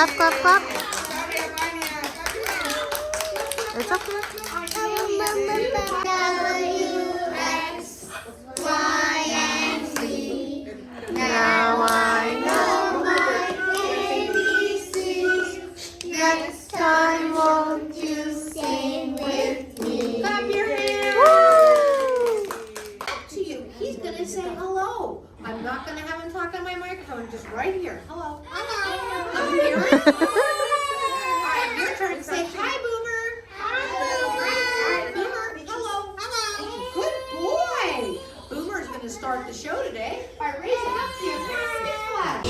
clap, clap, clap. It's okay. W-X, Y, and Z. Now I know My ABCs. Next time, won't you sing with me? Clap your hands. Woo! To you. He's going to say hello. I'm not going to have him talk on my microphone, just right here. Hello. Hello. You hear it? All right, your turn. Say hi, Boomer. Hi, All right, Boomer. Hello. Good boy. Boomer's going to start the show today by raising up the American flag.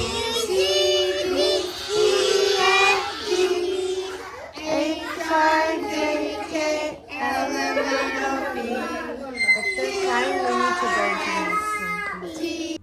At this time, we need to go to the next one, please.